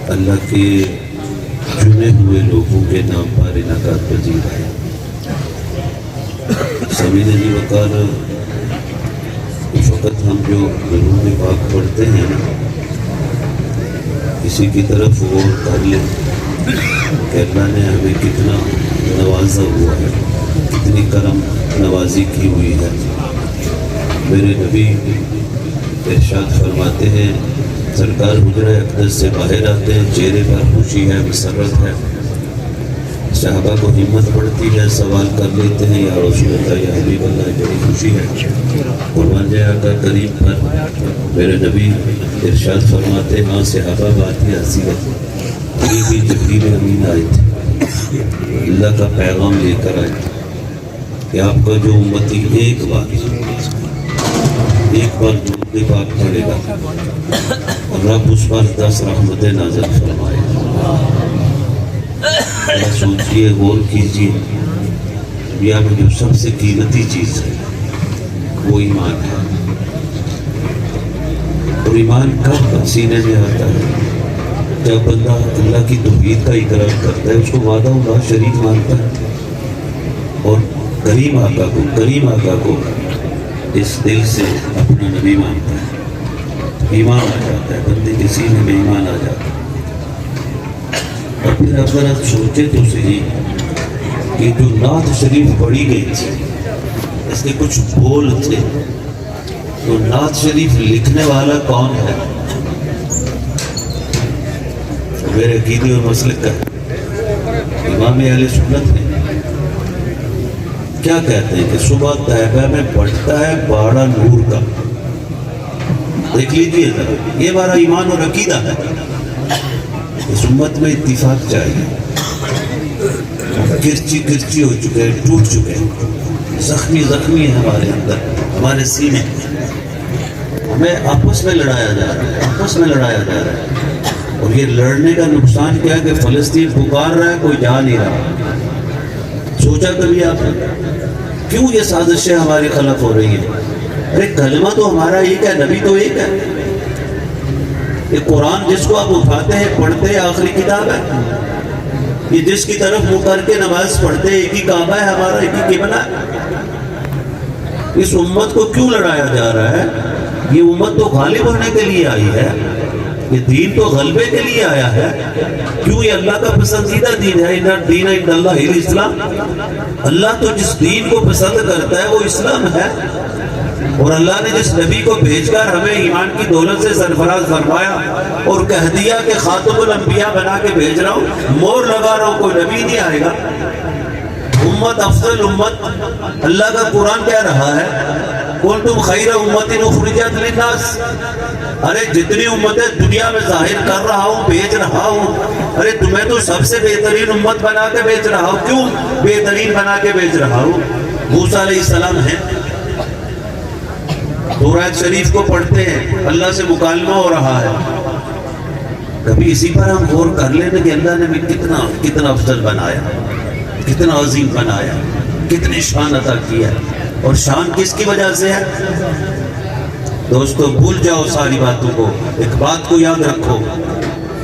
اللہ کے چنے ہوئے لوگوں کے نام پر انعقاد پذیر ہے۔ سامعین علی وقار، اس وقت ہم جو درود پاک پڑھتے ہیں اسی کی طرف غور کر لیں کہ اللہ نے ہمیں کتنا نوازا ہوا ہے، کتنی کرم نوازی کی ہوئی ہے۔ میرے نبی ارشاد فرماتے ہیں، سرکار حجرہ اقدس سے باہر آتے ہیں، چہرے پر خوشی ہے، مسرت ہے، صحابہ کو ہمت بڑھتی ہے، سوال کر لیتے ہیں، یا رسول اللہ، یا حبیب اللہ، بڑی خوشی ہے۔ قربان جائے آقا کریم پر میرے نبی ارشاد فرماتے ہیں، ہاں صحابہ بات ہی ایسی ہے، یہ بھی جبریل امین آئے تھے، اللہ کا پیغام لے کر آئے تھے کہ آپ کا جو امتی ایک بار درود پاک پڑھے گا اور رب اس پر 10 رحمتیں نازل فرمائے گا۔ سوچئے، غور کیجئے، دنیا میں جو سب سے قیمتی چیز ہے وہ ایمان ہے، اور ایمان کب سینے میں آتا ہے؟ جب بندہ اللہ کی توحید کا اقرار کرتا ہے، اس کو وحدہ لا شریک مانتا ہے، اور کریم آقا کو اس دل سے اپنا نبی مانتا ہے، ایمان آ جاتا ہے، بندے کے سینے میں ایمان آ جاتا ہے۔ اور پھر اگر آپ سوچے تو صحیح کہ جو نعت شریف پڑھی گئی تھی اس کے کچھ بول تھے، تو نعت شریف لکھنے والا کون ہے؟ میرے عقیدے اور مسلک کا امام اہل سنت ہے۔ کیا کہتے ہیں کہ صبح طیبہ میں بڑھتا ہے باڑا نور کا، دیکھ لیجیے ذرا، یہ ہمارا ایمان اور عقیدہ ہے۔ اس امت میں اتفاق چاہیے، کرچی ہو چکے ہیں، ٹوٹ چکے ہیں، زخمی ہیں ہمارے اندر، ہمارے سینے، ہمیں آپس میں لڑایا جا رہا ہے، اور یہ لڑنے کا نقصان کیا ہے کہ فلسطین پکار رہا ہے، کوئی جا نہیں رہا۔ سوچا کبھی آپ نے کیوں یہ سازشیں ہمارے خلاف ہو رہی ہیں؟ ارے کلمہ تو ہمارا ایک ہے، نبی تو ایک ہے، یہ قرآن جس کو آپ اٹھاتے ہیں پڑھتے ہیں آخری کتاب ہے، یہ جس کی طرف منہ کر کے نماز پڑھتے ہیں ایک ہی کعبہ ہے ہمارا، ایک ہی قبلہ ہے۔ اس امت کو کیوں لڑایا جا رہا ہے؟ یہ امت تو غالب ہونے کے لیے آئی ہے، یہ دین تو غلبے کے لیے آیا ہے۔ کیوں؟ یہ اللہ کا پسندیدہ دین ہے، ان الدین عند اللہ الاسلام۔ اللہ تو جس دین کو پسند کرتا ہے وہ اسلام ہے، اور اللہ نے جس نبی کو بھیج کر ہمیں ایمان کی دولت سے سرفراز فرمایا اور کہہ دیا کہ خاتم الانبیاء بنا کے بھیج رہا ہوں، مور لگا رہا ہوں، کوئی نبی نہیں آئے گا۔ امت افضل امت، اللہ کا قرآن کہہ رہا ہے کنتم خیر امت اخرجت للناس، ارے جتنی امتیں دنیا میں ظاہر کر رہا ہوں، بھیج رہا ہوں، ارے تمہیں تو سب سے بہترین امت بنا کے بھیج رہا ہوں۔ کیوں بہترین بنا کے بھیج رہا ہوں؟ موسیٰ علیہ السلام ہیں، تورات شریف کو پڑھتے ہیں، اللہ سے مکالمہ ہو رہا ہے۔ کبھی اسی پر ہم غور کر لیں کہ اللہ نے بھی کتنا افضل بنایا، کتنا عظیم بنایا، کتنی شان عطا کی ہے، اور شان کس کی وجہ سے ہے؟ دوستو بھول جاؤ ساری باتوں کو، ایک بات کو یاد رکھو،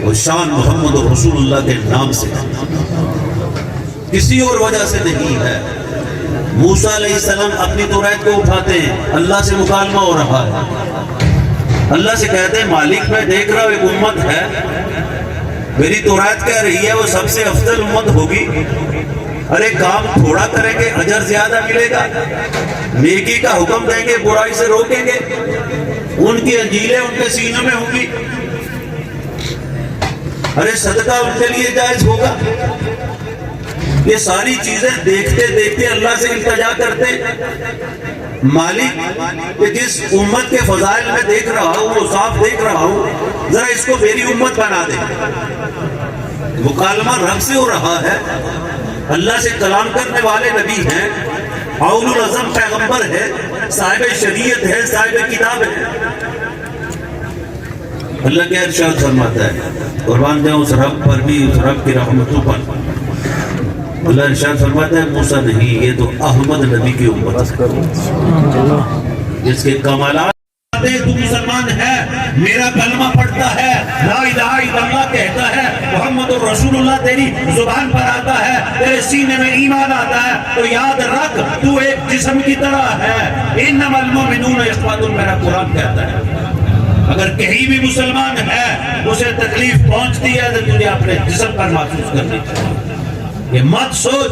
وہ شان محمد رسول اللہ کے نام سے ہے، کسی اور وجہ سے نہیں ہے۔ موسیٰ علیہ السلام اپنی تورات کو اٹھاتے ہیں، اللہ سے مکالمہ ہو رہا ہے، اللہ سے کہتے ہیں مالک میں دیکھ رہا ہوں ایک امت ہے، میری تورات کہہ رہی ہے وہ سب سے افضل امت ہوگی، ارے کام تھوڑا کریں گے اجر زیادہ ملے گا، نیکی کا حکم دیں گے برائی سے روکیں گے، ان کی انجیلیں ان کے سینوں میں ہوں گی، ارے صدقہ ان کے لیے جائز ہوگا۔ یہ ساری چیزیں دیکھتے دیکھتے اللہ سے التجا کرتے، مالک کہ جس امت کے فضائل میں دیکھ رہا ہوں، وہ صاف دیکھ رہا ہوں، ذرا اس کو میری امت بنا دے۔ مکالمہ رب سے ہو رہا ہے، اللہ سے کلام کرنے والے نبی ہیں، اولو العزم پیغمبر ہے، صاحب شریعت ہے، صاحب کتاب ہے۔ اللہ کیا ارشاد فرماتا ہے، قربان جاؤں اس رب پر بھی، اس رب کی رحمتوں پر۔ اللہ ارشاد فرماتا ہے موسیٰ نہیں، یہ تو احمد نبی کی امت ہے، جس کے کمالات تو مسلمان ہے، میرا کلمہ پڑھتا ہے، لا الہ الا اللہ کہتا ہے، محمد رسول اللہ تیری زبان پر آتا ہے، تیرے سینے میں ایمان آتا ہے، تو یاد رکھ تو ایک جسم کی طرح ہے۔ انما المؤمنون اخوۃ، میرا قرآن کہتا ہے۔ اگر کہیں بھی مسلمان ہے اسے تکلیف پہنچتی ہے تو تجھے اپنے جسم پر محسوس کرنی چاہیے۔ یہ مت سوچ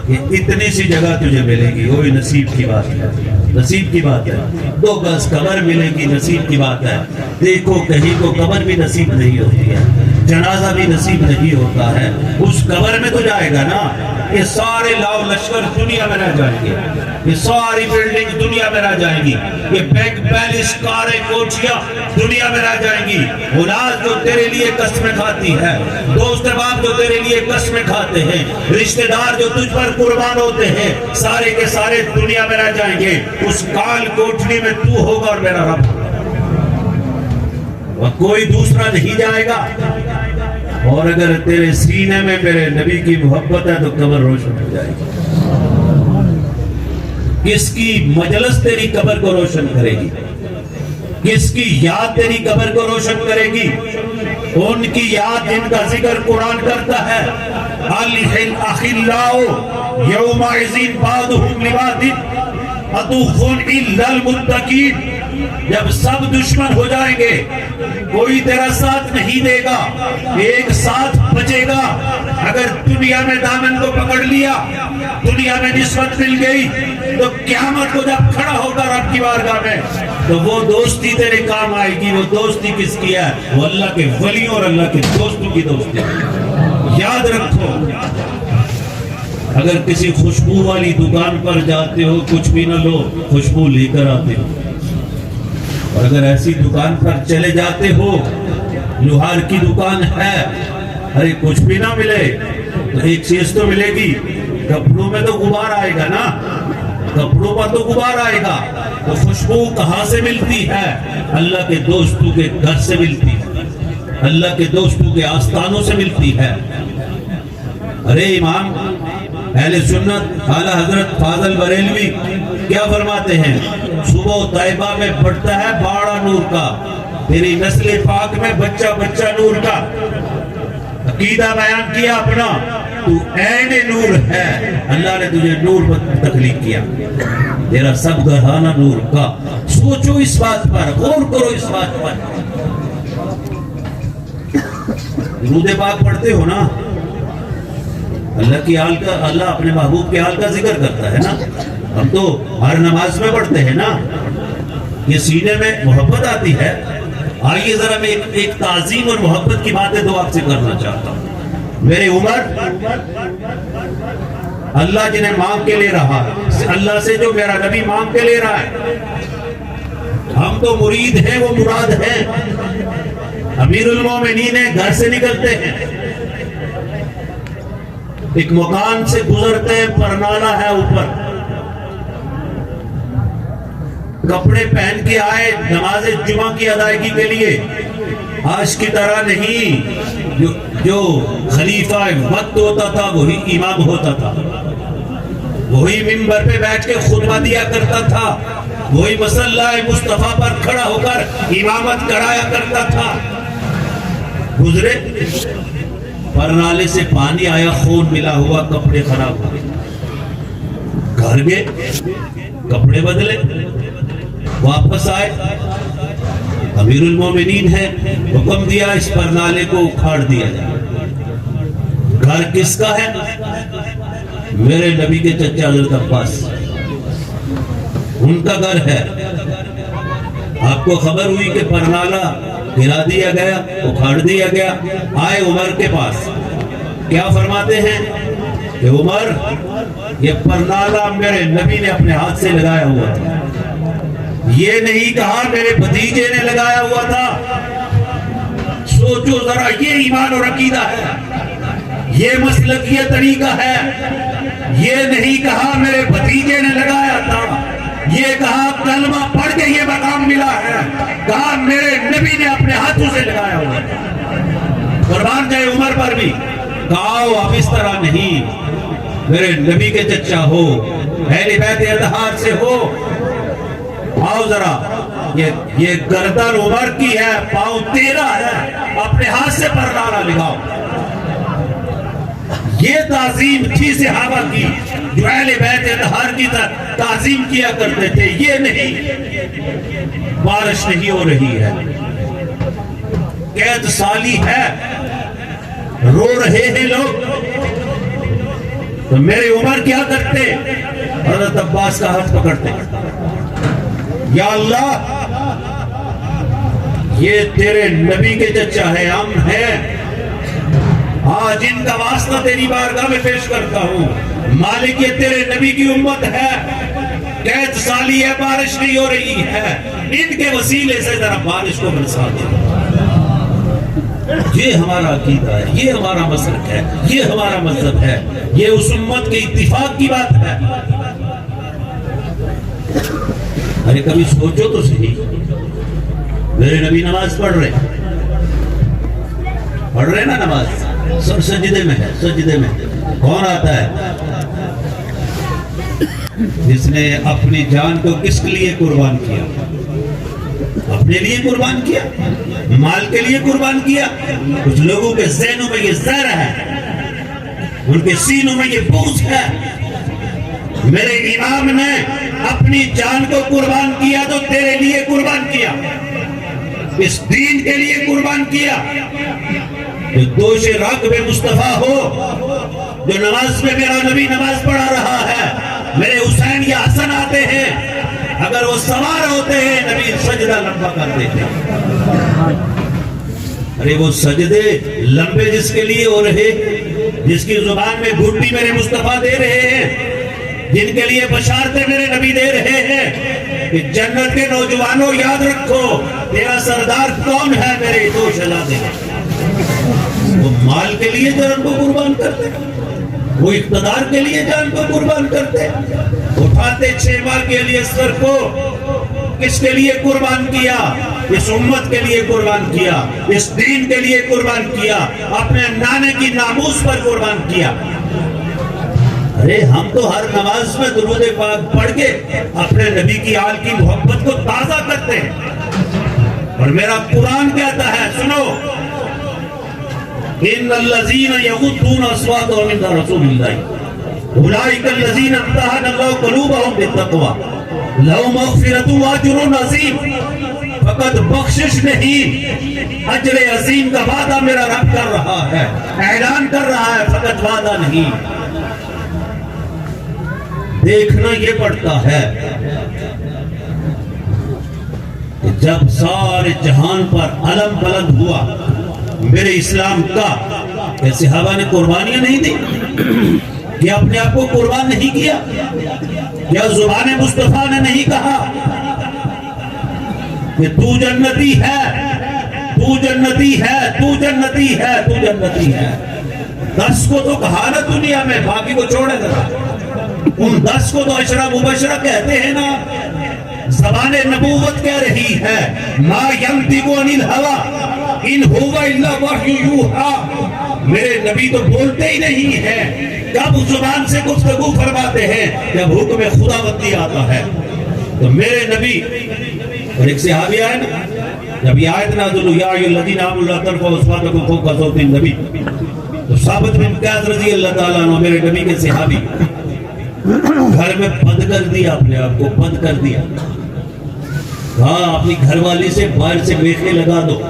کہ اتنی سی جگہ تجھے ملے گی، وہی نصیب کی بات ہے، نصیب کی بات ہے۔ 2 گز قبر ملے گی، نصیب کی بات ہے۔ دیکھو کہیں کو قبر بھی نصیب نہیں ہوتی ہے، جنازہ بھی نصیب نہیں ہوتا ہے، اس قبر میں تو جائے گا نا۔ یہ سارے لاؤ لشکر دنیا میں رہ جائیں گے، یہ ساری بلڈنگ دنیا میں رہ جائیں گی، یہ بینک بیلنس کاریں کوٹھیاں دنیا میں رہ جائیں گی، اولاد جو تیرے لیے قسمیں کھاتی ہے، دوست باپ جو تیرے لیے قسمیں کھاتے ہیں، رشتہ دار جو تجھ پر قربان ہوتے ہیں، سارے کے سارے دنیا میں رہ جائیں گے۔ اس کال کوٹھڑی میں تو ہوگا اور میرا رب ہوگا، اور کوئی دوسرا نہیں جائے گا۔ اور اگر تیرے سینے میں میرے نبی کی محبت ہے تو قبر روشن ہو جائے گی۔ کس کی مجلس تیری قبر کو روشن کرے گی؟ کس کی یاد تیری قبر کو روشن کرے گی؟ ان کی یاد جن کا ذکر قرآن کرتا ہے، الْأَخِلَّاءُ يَوْمَئِذٍ بَعْضُهُمْ لِبَعْضٍ عَدُوٌّ إِلَّا الْمُتَّقِينَ۔ جب سب دشمن ہو جائیں گے، کوئی تیرا ساتھ نہیں دے گا، ایک ساتھ بچے گا۔ اگر دنیا میں دامن کو پکڑ لیا، دنیا میں نسبت مل گئی، تو قیامت کو جب کھڑا ہوگا رب کی بارگاہ میں تو وہ دوستی تیرے کام آئے گی۔ وہ دوستی کس کی ہے؟ وہ اللہ کے ولیوں اور اللہ کے دوستوں کی دوستی ہے۔ یاد رکھو، اگر کسی خوشبو والی دکان پر جاتے ہو، کچھ بھی نہ لو، خوشبو لے کر آتے ہو، اور اگر ایسی دکان پر چلے جاتے ہو، لوہار کی دکان ہے، ارے کچھ بھی نہ ملے تو ایک چیز تو ملے گی، کپڑوں میں تو غبار آئے گا نا، کپڑوں پر تو غبار آئے گا۔ تو خوشبو کہاں سے ملتی ہے؟ اللہ کے دوستوں کے گھر سے ملتی ہے، اللہ کے دوستوں کے آستانوں سے ملتی ہے۔ ارے امام اہل سنت اعلیٰ حضرت فاضل بریلوی کیا فرماتے ہیں؟ صبح طیبہ میں پڑتا ہے باڑا نور کا، تیری نسل پاک میں بچہ بچہ نور کا۔ عقیدہ بیان کیا اپنا، تو عین نور ہے، اللہ نے تجھے نور پر تخلیق کیا، تیرا سب گھرانہ نور کا۔ سوچو اس بات پر، غور کرو اس بات پر۔ درود پاک پڑھتے ہو نا، اللہ کی حال کا، اللہ اپنے محبوب کے حال کا ذکر کرتا ہے نا، ہم تو ہر نماز میں پڑھتے ہیں نا، یہ سینے میں محبت آتی ہے۔ آئیے ذرا میں ایک تعظیم اور محبت کی باتیں تو آپ سے کرنا چاہتا ہوں۔ میرے عمر، اللہ جنہیں مانگ کے لے رہا، اللہ سے جو میرا نبی مانگ کے لے رہا ہے، ہم تو مرید ہیں، وہ مراد ہیں۔ امیر المومنین ہیں، گھر سے نکلتے ہیں، ایک مکان سے گزرتے ہیں، پرنالہ ہے اوپر، کپڑے پہن کے آئے نماز جمعہ کی ادائیگی کے لیے، آج کی طرح نہیں، جو خلیفہ وقت ہوتا تھا وہی امام ہوتا تھا، وہی منبر پہ بیٹھ کے خطبہ دیا کرتا تھا، وہی مصلی مصطفیٰ پر کھڑا ہو کر امامت کرایا کرتا تھا۔ گزرے، پرنالے سے پانی آیا، خون ملا ہوا، کپڑے خراب ہو گئے، گھر گئے، کپڑے بدلے، واپس آئے، امیر المومنین ہے، حکم دیا اس پرنالے کو اکھاڑ دیا جائے۔ گھر کس کا ہے؟ میرے نبی کے چچا حضرت عباس، ان کا گھر ہے۔ آپ کو خبر ہوئی کہ پرنالہ گرا دیا گیا، اکھاڑ دیا گیا، آئے عمر کے پاس، کیا فرماتے ہیں کہ عمر، یہ پرنالہ میرے نبی نے اپنے ہاتھ سے لگایا ہوا تھا، یہ نہیں کہا میرے بھتیجے نے لگایا ہوا تھا۔ سوچو ذرا، یہ ایمان اور عقیدہ ہے، یہ مسلک، یہ طریقہ ہے۔ یہ نہیں کہا میرے بھتیجے نے لگایا تھا، یہ کہا کلمہ پڑھ کے یہ مقام ملا ہے، کہا میرے نبی نے اپنے ہاتھوں سے لگایا ہوا تھا۔ قربان جائے عمر پر بھی، کہا اب اس طرح نہیں، میرے نبی کے چچا ہو، اہل بیت اطہار سے ہو، آؤ بتاؤ ذرا، یہ گردن عمر کی ہے، پاؤں تیرا ہے، اپنے ہاتھ سے پردہ لگاؤ۔ یہ تعظیم تھی صحابہ کی جو اہل بیت اطہار کی تعظیم کیا کرتے تھے۔ یہ نہیں، بارش نہیں ہو رہی ہے، قید سالی ہے، رو رہے ہیں لوگ، تو میرے عمر کیا کرتے؟ حضرت عباس کا ہاتھ پکڑتے، یا اللہ یہ تیرے نبی کے چچا ہے، ہم ہیں، آج ان کا واسطہ تیری بارگاہ میں پیش کرتا ہوں، مالک یہ تیرے نبی کی امت ہے، قید سالی ہے، بارش نہیں ہو رہی ہے، ان کے وسیلے سے ذرا بارش کو برسا دے۔ یہ ہمارا عقیدہ ہے، یہ ہمارا مسلک ہے، یہ ہمارا مذہب ہے، یہ اس امت کے اتفاق کی بات ہے۔ ارے کبھی سوچو تو صحیح، میرے نبی نماز پڑھ رہے نا، نماز سب سجدے میں ہے، سجدے میں کون آتا ہے جس نے اپنی جان کو کس کے لیے قربان کیا؟ اپنے لیے قربان کیا، مال کے لیے قربان کیا۔ کچھ لوگوں کے ذہنوں میں یہ زہر ہے، ان کے سینوں میں یہ بغض ہے۔ میرے امام نے اپنی جان کو قربان کیا تو تیرے لیے قربان کیا، اس دین کے لیے قربان کیا۔ جو دوش راکب مصطفیٰ ہو، جو نماز میں میرا نبی نماز پڑھا رہا ہے، میرے حسین یا حسن آتے ہیں، اگر وہ سوار ہوتے ہیں نبی سجدہ لمبا کرتے ہیں۔ ارے وہ سجدے لمبے جس کے لیے ہو رہے، جس کی زبان میں گھٹی میرے مصطفیٰ دے رہے ہیں، جن کے لیے بشارتیں میرے نبی دے رہے ہیں کہ جنت کے نوجوانوں یاد رکھو تیرا سردار کون ہے، میرے دوش لا دے۔ وہ مال کے لیے جان کو قربان کرتے، وہ اقتدار کے لیے جان کو قربان کرتے، اٹھاتے 6 ماہ کے لیے سر کو، کس کے لیے قربان کیا؟ اس امت کے لیے قربان کیا، اس دین کے لیے قربان کیا، اپنے نانے کی ناموس پر قربان کیا۔ ارے ہم تو ہر نماز میں درود پاک پڑھ کے اپنے نبی کی آل کی محبت کو تازہ کرتے ہیں، اور میرا قرآن کہتا ہے، سنو، ان الذین یغضون اصواتهم عند رسول اللہ اولئک الذین امتحن اللہ قلوبهم بالتقوی لہم مغفرۃ واجر عظیم۔ فقط بخشش نہیں، اجر عظیم کا وعدہ میرا رب کر رہا ہے، اعلان کر رہا ہے، فقط وعدہ نہیں۔ دیکھنا یہ پڑتا ہے کہ جب سارے جہان پر علم بلند ہوا میرے اسلام کا، کہ صحابہ نے قربانیاں نہیں دی، کہ اپنے آپ کو قربان نہیں کیا، یا زبان مصطفیٰ نے نہیں کہا کہ تو جنتی ہے، تو جنتی ہے، تو جنتی ہے، تو جنتی ہے۔ 10 کو تو کہا نا دنیا میں، باقی کو چھوڑے گا۔ ان 10 کو تو عشرہ مبشرہ کہتے ہیں نا، زبان نبوت کہہ رہی ہے، ما ینطق عن الہوی ان هو الا وحی یوحی۔ میرے نبی تو بولتے ہی نہیں ہیں، کب زبان سے گفتگو فرماتے ہیں؟ جب حکم خداوندی آتا ہے۔ تو میرے نبی، اور ایک صحابی آئے نا، جب یہ آیت نازل ہوئی، یا ایھا الذین آمنوا لا ترفعوا اصواتکم فوق صوت النبی، تو ثابت بن قیس رضی اللہ تعالیٰ عنہ میرے نبی کے صحابی، گھر میں بند کر دیا، اپنے آپ کو بند کر دیا، کہا اپنی گھر والی سے باہر سے میخیں لگا دو،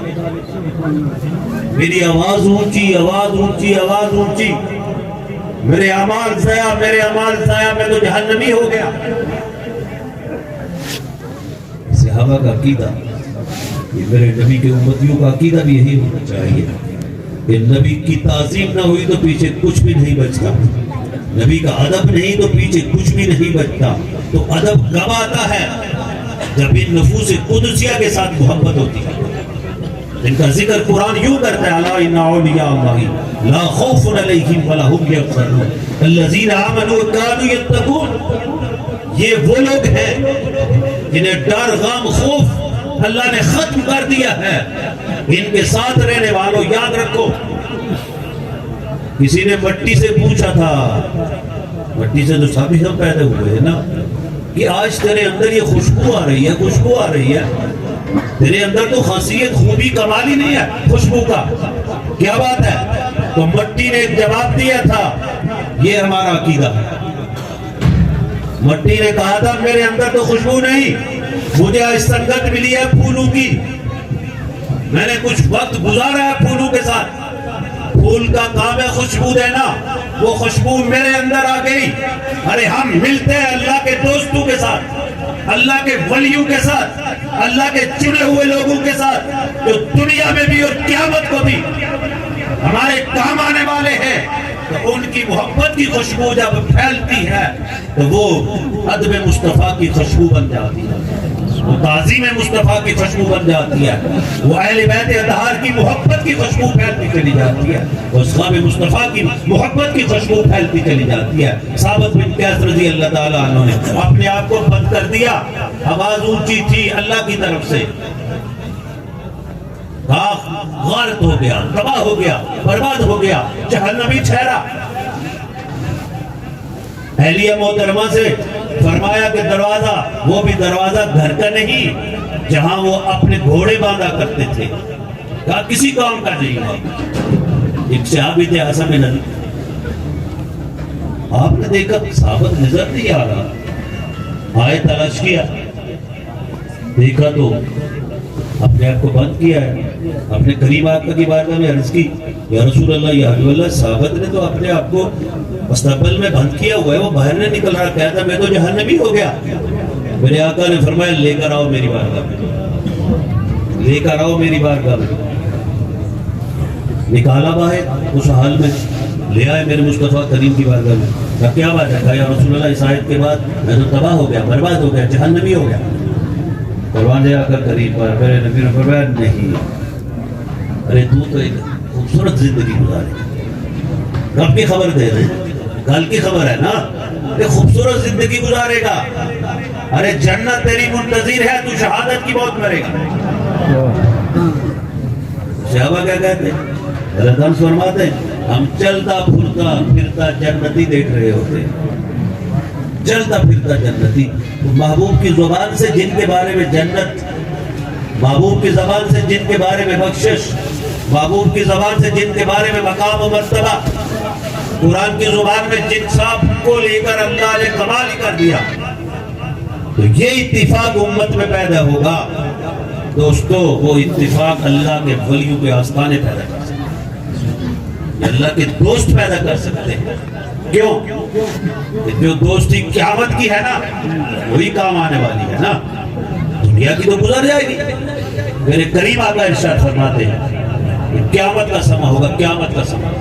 میری آواز اونچی، آواز اونچی، آواز اونچی، میرے اعمال ضائع، میرے اعمال ضائع، میں تو جہنمی ہو گیا۔ صحابہ کا عقیدہ، یہ میرے نبی کے امتیوں کا عقیدہ بھی یہی ہونا چاہیے کہ نبی کی تعظیم نہ ہوئی تو پیچھے کچھ بھی نہیں بچتا، نبی کا ادب نہیں تو پیچھے کچھ بھی نہیں بچتا۔ تو ادب کب آتا ہے؟ جب ان نفوس قدسیہ کے ساتھ محبت ہوتی ہے، ان کا ذکر قرآن یوں کرتا ہے، الا ان اولیاء اللہ لا خوف علیہم ولا هم یحزنون الذین آمنوا وکانوا یتقون۔ یہ وہ لوگ ہیں جنہیں ڈر، غم، خوف اللہ نے ختم کر دیا ہے۔ ان کے ساتھ رہنے والوں یاد رکھو، کسی نے مٹی سے پوچھا تھا، مٹی سے تو سب پیدا ہوئے ہیں نا، کہ آج تیرے اندر یہ خوشبو آ رہی ہے، خوشبو آ رہی ہے، تیرے اندر تو خاصیت خوبی کمال ہی نہیں ہے خوشبو کا، کیا بات ہے؟ تو مٹی نے ایک جواب دیا تھا، یہ ہمارا عقیدہ ہے۔ مٹی نے کہا تھا میرے اندر تو خوشبو نہیں، مجھے آج سنگت ملی ہے پھولوں کی، میں نے کچھ وقت گزارا ہے پھولوں کے ساتھ، پھول کا کام ہے خوشبو دینا، وہ خوشبو میرے اندر آ گئی۔ ارے ہم ملتے ہیں اللہ کے دوستوں کے ساتھ، اللہ کے ولیوں کے ساتھ، اللہ کے چنے ہوئے لوگوں کے ساتھ جو دنیا میں بھی اور قیامت کو بھی ہمارے کام آنے والے ہیں۔ تو ان کی محبت کی خوشبو جب پھیلتی ہے تو وہ ادب مصطفیٰ کی خوشبو بن جاتی ہے، وہ تعظیم مصطفیٰ کی خوشبو بن جاتی ہے، وہ اہل بیت اطہار کی محبت کی خوشبو پھیلتی چلی جاتی ہے، وہ اصحاب مصطفیٰ کی محبت کی خوشبو پھیلتی چلی جاتی ہے۔ ثابت بن قیس رضی اللہ تعالیٰ عنہ نے اپنے آپ کو بند کر دیا، آواز اونچی تھی اللہ کی طرف سے، غارت ہو گیا، تباہ ہو گیا، برباد ہو گیا، جہنمی ٹھہرا۔ اہلیہ محترمہ سے فرمایا کہ دروازہ، وہ بھی دروازہ گھر کا نہیں جہاں وہ اپنے گھوڑے باندھا کرتے تھے، کہا کسی کام کا نہیں ہے۔ ایک صحابی تھے حسن بن علی، آپ نے دیکھا ثابت نظر نہیں آ رہا، آئے تلاش کیا، دیکھا تو اپنے آپ کو بند کیا ہے، اپنے قریب آقا کی بارگاہ میں عرض کی یا رسول اللہ یا حبیب اللہ، ثابت نے تو اپنے آپ کو مستقبل میں بند کیا ہوا ہے، وہ باہر نہیں نکل رہا، کہتا میں تو جہنمی ہو گیا۔ میرے آقا نے فرمایا لے کر آؤ میری بارگاہ میں، لے کر آؤ میری بارگاہ میں۔ نکالا باہر اس حال میں، لے آئے میرے مصطفیٰ کریم کی بارگاہ میں، کہا کیا بات ہے؟ کہا یا رسول اللہ اس آیت کے بعد میں تو تباہ ہو گیا، برباد ہو گیا، جہنمی ہو گیا۔ قرآن آ کر قریب پر میرے نبی نے فرمایا نہیں، ارے تو ایک خوبصورت زندگی گزارے گا، رب کی خبر دے رہے، کل کی خبر ہے نا، کہ خوبصورت زندگی گزارے گا، ارے جنت تیری منتظر ہے، تو شہادت کی موت مرے گا۔ صحابہ کیا کہتے ہیں؟ حضرت انس فرماتے ہیں ہم چلتا پھرتا پھرتا جنتی دیکھ رہے ہوتے ہیں، چلتا پھرتا جنتی، محبوب کی زبان سے جن کے بارے میں جنت، محبوب کی زبان سے جن کے بارے میں بخشش، محبوب کی زبان سے جن کے بارے میں مقام و مرتبہ، قرآن کی زبان میں جن سب کو لے کر اللہ نے کمال کر دیا، تو یہ اتفاق امت میں پیدا ہوگا۔ دوستو وہ اتفاق اللہ کے ولیوں کے آستانے پیدا کر سکتے ہیں، اللہ کے دوست پیدا کر سکتے ہیں۔ کیوں؟ جو دوستی قیامت کی ہے نا وہی کام آنے والی ہے نا، دنیا کی تو گزر جائے گی۔ میرے کریم آقا ارشاد فرماتے ہیں قیامت کا سماں ہوگا، قیامت کا سماں۔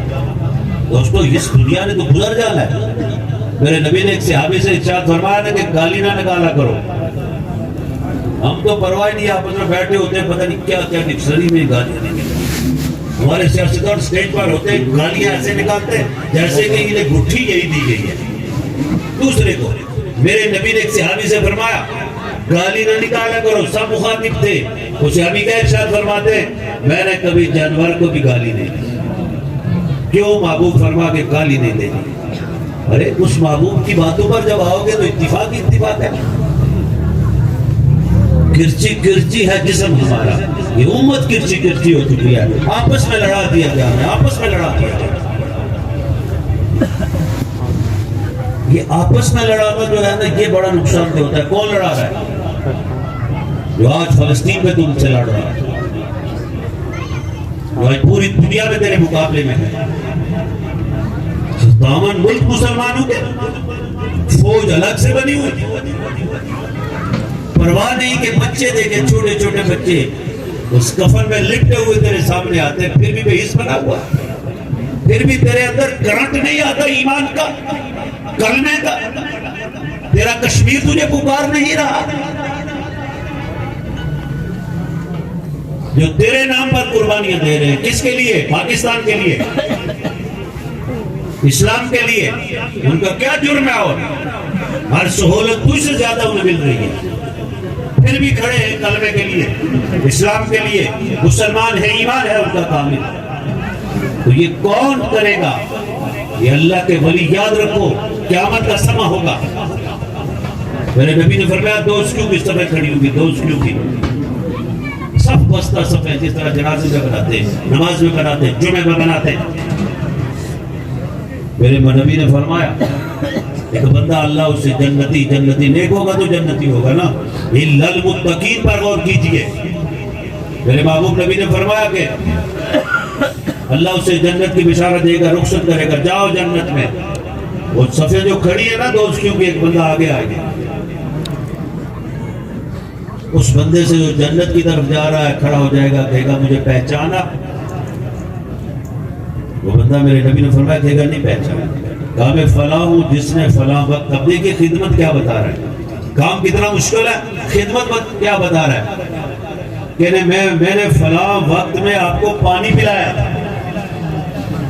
دوستو اس دنیا نے تو گزر جانا ہے۔ میرے نبی نے ایک صحابی سے ارشاد فرمایا تھا کہ گالی نہ نکالا کرو، ہم تو پرواہ نہیں، آپس میں بیٹھے ہوتے ہیں پتہ نہیں کیا کیا ڈکشنری میں گالیاں نہیں نکلتی، ہمارے سیاستدان سٹیج پر ہوتے ہیں گالیاں ایسے نکالتے ہیں جیسے کہ انہیں گٹھی یہی دی گئی ہے دوسرے کو۔ میرے نبی نے ایک صحابی سے فرمایا گالی نہ نکالا کرو، سب مخاطب تھے، وہ صحابی کا ارشاد فرماتے ہیں میں نے کبھی جانور کو بھی گالی نہیں دی۔ کیوں؟ محبوب فرما کے گالی نہیں دینی۔ ارے اس محبوب کی باتوں پر جب آؤ گے تو اتفاق ہی اتفاق ہے۔ کرچی کرچی ہے جسم ہمارا، یہ امت کرچی کرچی ہو چکی ہے، آپس میں لڑا دیا گیا ہے، آپس میں لڑا دیا گیا۔ یہ آپس میں لڑانا جو ہے نا یہ بڑا نقصان دہ ہوتا ہے۔ کون لڑا رہا ہے؟ جو آج فلسطین میں تم سے لڑ رہا ہے، جو آج پوری دنیا میں تیرے مقابلے میں ہے۔ دامن ملک مسلمانوں کے، فوج الگ سے بنی ہوئی، پرواہ نہیں کہ بچے دیکھے، چھوٹے چھوٹے بچے اس کفن میں لپٹے ہوئے تیرے سامنے آتے ہیں، پھر بھی بے حس بنا ہوا، پھر بھی تیرے اندر کرنٹ نہیں آتا ایمان کا، کلمے کا، تیرا کشمیر تجھے پکار نہیں رہا۔ جو تیرے نام پر قربانیاں دے رہے ہیں، کس کے لیے؟ پاکستان کے لیے، اسلام کے لیے، ان کا کیا جرم ہے؟ اور ہر سہولت تجھ سے زیادہ انہیں مل رہی ہے، پھر بھی کھڑے ہیں کلمے کے لیے، اسلام کے لیے، مسلمان ہے، ایمان ہے ان کا کامل۔ تو یہ کون کرے گا؟ یہ اللہ کے ولی۔ یاد رکھو قیامت کا سماں ہوگا، میرے نبی نے فرمایا 2 کیوں کی صفیں کھڑی ہوگی، 2 کیوں کی صف بستہ صفیں، جس طرح جنازے میں بناتے ہیں، نماز میں بناتے ہیں، جمعے میں بناتے ہیں۔ میرے نبی نے فرمایا ایک بندہ اللہ اس سے جنتی نیک ہوگا تو جنتی ہوگا نا، الا المتقین پر غور کیجئے۔ میرے محبوب نبی نے فرمایا کہ اللہ اسے جنت کی بشارت دے گا، رخصت کرے گا، جاؤ جنت میں۔ وہ صفیں جو کھڑی ہے نا 2 کیوں کہ ایک بندہ آگے آئے گا، اس بندے سے جو جنت کی طرف جا رہا ہے کھڑا ہو جائے گا، کہے گا مجھے پہچانا؟ وہ بندہ میرے نبی نے فرمایا کہے گا نہیں پہچانا۔ کہا میں فلاں ہوں جس نے فلاں وقت، اب دیکھیے خدمت کیا بتا رہا ہے، کام کتنا مشکل ہے، خدمت کیا بتا رہا ہے کہ میں نے فلاں وقت میں آپ کو پانی پلایا تھا۔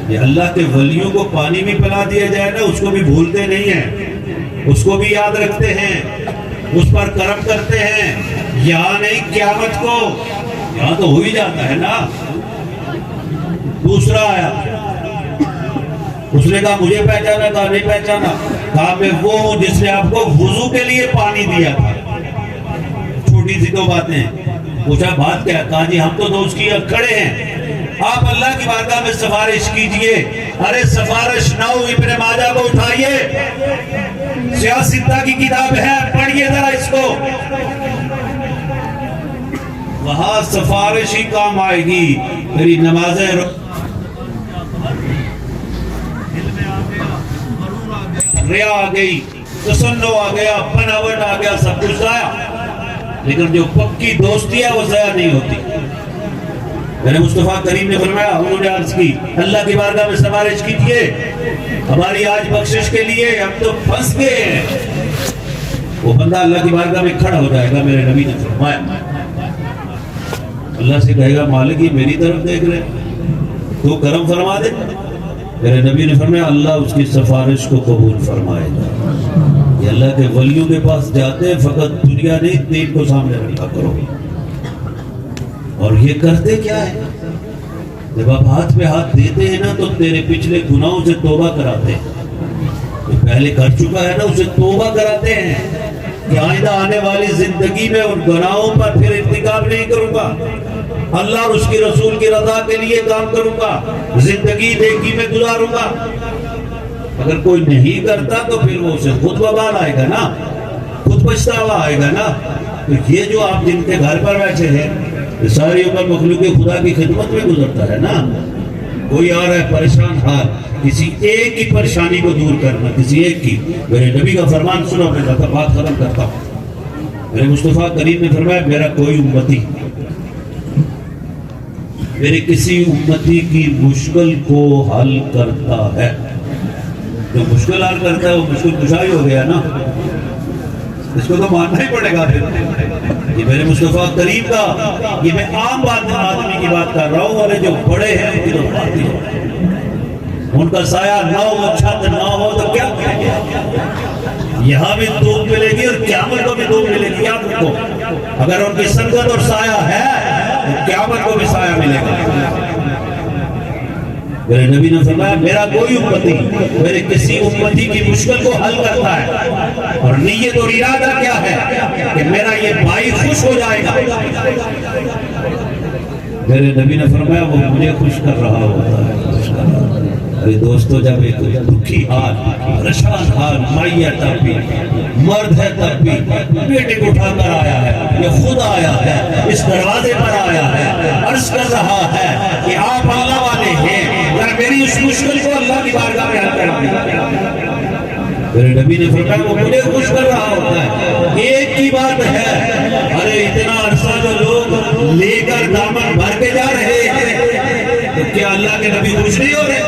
یہ اللہ کے ولیوں کو پانی بھی پلا دیا جائے نا، اس کو بھی بھولتے نہیں ہیں، اس کو بھی یاد رکھتے ہیں، اس پر کرم کرتے ہیں۔ یہاں نہیں قیامت کو، یہاں تو ہو ہی جاتا ہے نا۔ دوسرا آیا، اس نے کہا مجھے پہچانا؟ کہا نہیں پہچانا۔ کہا میں وہ ہوں جس نے آپ کو وضو کے لیے پانی دیا تھا۔ چھوٹی سی 2 باتیں۔ پوچھا بات کیا؟ کہا جی ہم تو دوست کی کھڑے ہیں، آپ اللہ کی بارگاہ میں سفارش کیجئے۔ ارے سفارش نہ ہو، ابن ماجہ کو اٹھائیے، سیاستہ کی کتاب ہے، پڑھیے ذرا اس کو، وہاں سفارش ہی کام آئے گی۔ میری نمازیں ریا آ گئی، تسنو آ گیا، بناوٹ آ گیا، سب کچھ ضائع، لیکن جو پکی دوستی ہے وہ ضائع نہیں ہوتی۔ میرے مصطفیٰ کریم نے فرمایا، انہوں نے عرض کی اللہ کی بارگاہ میں سفارش کیجئے ہماری آج بخشش کے لیے، ہم تو پھنس گئے ہیں۔ وہ بندہ اللہ کی بارگاہ میں کھڑا ہو جائے گا، میرے نبی نے فرمایا، اللہ سے کہے گا مالک یہ میری طرف دیکھ رہے تو کرم فرما دے۔ میرے نبی نے فرمایا اللہ اس کی سفارش کو قبول فرمائے گا۔ یہ اللہ کے ولیوں کے پاس جاتے ہیں، فقط دنیا نہیں دین کو سامنے رکھا کرو۔ اور یہ کرتے کیا ہے؟ جب آپ ہاتھ پہ ہاتھ دیتے ہیں نا تو تیرے پچھلے گناہوں سے توبہ کراتے ہیں، جو پہلے کر چکا ہے نا اسے توبہ کراتے ہیں کہ آئندہ آنے والی زندگی میں ان گناہوں پر پھر ارتکاب نہیں کروں گا، اللہ اور اس کی رسول کی رضا کے لیے کام کروں گا، زندگی نیکی میں گزاروں گا۔ اگر کوئی نہیں کرتا تو پھر وہ اسے خود وبال آئے گا نا، خود پچھتاوا آئے گا نا۔ تو یہ جو آپ جن کے گھر پر بیٹھے ہیں یہ ساری عمر مخلوق خدا کی خدمت میں گزرتا ہے نا۔ کوئی آ رہا ہے پریشان حال، کسی ایک کی پریشانی کو دور کرنا، کسی ایک کی۔ میرے نبی کا فرمان سنو، میں بات ختم کرتا ہوں۔ میرے مصطفیٰ کریم نے فرمایا میرا کوئی امتی میرے کسی امتی کی مشکل کو حل کرتا ہے، جو مشکل حل کرتا ہے وہ مشکل کشا ہی ہو گیا نا، اس کو تو ماننا ہی پڑے گا پھر۔ یہ میرے مصطفیٰ کریم کا، یہ میں عام بات آدمی کی بات کر رہا ہوں، اور جو بڑے ہیں ان کی تو بات ہی ہو، ان کا سایہ نہ ہو، چھت نہ ہو تو کیا کریں گے؟ یہاں بھی دھوپ ملے گی اور قیامت کو بھی دھوپ ملے گی، یاد رکھو۔ اگر ان کی سنگت اور سایہ ہے تو قیامت کو بھی سایہ ملے گا۔ میرے نبی نے فرمایا میرا کوئی امتی میرے کسی امتی کی مشکل کو حل کرتا ہے، اور نیت اور ارادہ کیا ہے کہ میرا یہ بھائی خوش ہو جائے گا۔ میرے نبی نے فرمایا وہ مجھے خوش کر رہا ہوتا ہے۔ ارے دوستو، جب ایک دکھی حال، پریشان حال، مائی ہے تب بھی، مرد ہے تب بھی، بیٹے کو اٹھا کر آیا ہے، یہ خود آیا ہے، اس دروازے پر آیا ہے، عرض کر رہا ہے کہ آپ اللہ والے ہیں، اگر میری اس مشکل کو اللہ کی بارگاہ میں حل کر دیا۔ میرے نبی نے فرمایا وہ مجھے خوش کر رہا ہوتا ہے۔ ایک کی بات ہے، ارے اتنا عرصہ جو لوگ لے کر دامن بھر کے جا رہے ہیں، تو کیا اللہ کے نبی خوش نہیں ہو رہے؟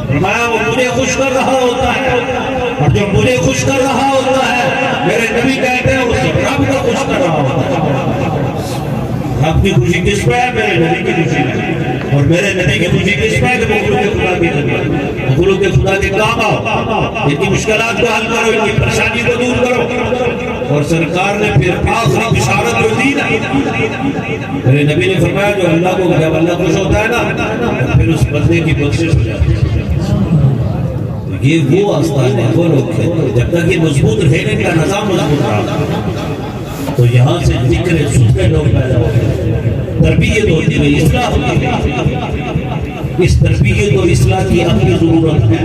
فرمایا وہ مجھے خوش کر رہا ہوتا ہے، اور جو مجھے خوش کر رہا ہوتا ہے میرے نبی کہتے ہیں اس رب کو خوش کر رہا ہوتا ہے۔ رب کی خوشی کس پہ ہے؟ میرے نبی کی خوشی میں، اور میرے نبی کی خوشی کس پہ ہے؟ کہ مخلوق خدا کی خدمت، مخلوق خدا کے کام آؤ، ان کی مشکلات کو حل کرو، ان کی پریشانی کو دور کرو۔ اور سرکار نے پھر آخری بشارت جو دی نا، میرے نبی نے فرمایا جو اللہ کو، جب اللہ خوش ہوتا ہے نا پھر اس بندے کی بخشش ہو جاتی ہے۔ یہ وہ آستان ہے، وہ لوگ ہیں جب تک یہ مضبوط رہنے کا نظام مضبوط رہا تو یہاں سے ذکر ستھرے لوگ پیدا ہوتے ہیں، تربیت ہوتی ہے، اصلاح ہوتی ہے۔ اس تربیت اور اصلاح کی اپنی ضرورت ہے۔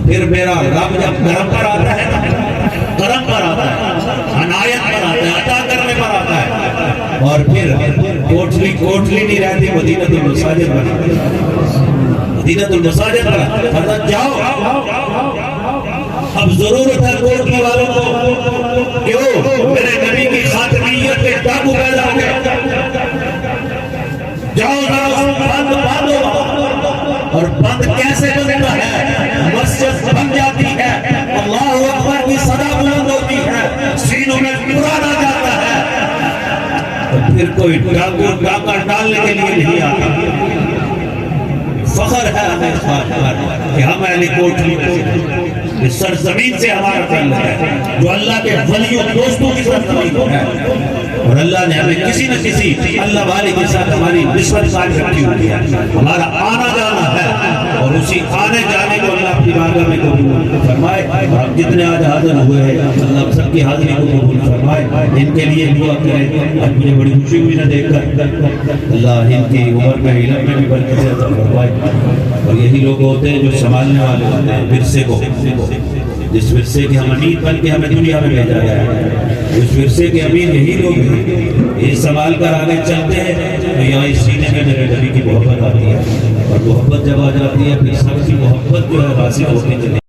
پھر میرا رب جب کرم پر آتا ہے، کرم پر آتا ہے، عنایت پر آتا ہے، عطا کرنے پر آتا ہے، اور پھر کوٹلی نہیں رہتی، مدینہ المساجد بناتا ہے، مدینہ المساجد بناتا ہے۔ حضرت جاؤ، اب ضرورت ہے کوٹلی والوں کو، کیوں میرے نبی کی خاتمیت کے ڈاکو پیدا ہو گئے، جاؤ بند اور بند کیسے بنتا ہے؟ مسجد بن جاتی ہے، اللہ اکبر کی صدا بلند ہوتی ہے، سینوں میں قرآن آ جاتا ہے، تو پھر کوئی ڈاکہ ڈالنے کے لیے نہیں آتا۔ فخر ہے ہمیں اس بات پر کہ ہم اہل کوٹلی میں اس سرزمین سے ہمارا تعلق ہے، جو اللہ کے ولیوں دوستوں کی سرزمین ہے، اور اللہ نے ہمیں کسی نہ کسی اللہ والے کے ساتھ ہماری نسبت قائم رکھی ہوئی ہے، ہمارا آنا جانا ہے، اور اسی آنے جانے کو اللہ اپنی بارگاہ میں قبول فرمائے۔ اور ہم جتنے آج حاضر ہوئے ہیں اللہ سب کی حاضری کو قبول فرمائے، ان کے لیے دعا کریں۔ آج مجھے بڑی خوشی ہوئی نہ دیکھ کر، اللہ ان کی عمر میں علم میں بھی برکت عطا فرمائے، اور یہی لوگ ہوتے ہیں جو سنبھالنے والے ہوتے ہیں ورثے کو، جس ورثے کے ہم امین بن کے ہمیں دنیا میں بھیجا گیا ہے، اس ورثے کے امین یہی لوگ ہیں۔ یہ سنبھال کر آگے چلتے ہیں تو یہاں اس سینے میں میرے نبی کی محبت آتی ہے، اور محبت جب آ جاتی ہے پھر سب کی محبت جو ہے حاصل ہوتی چلی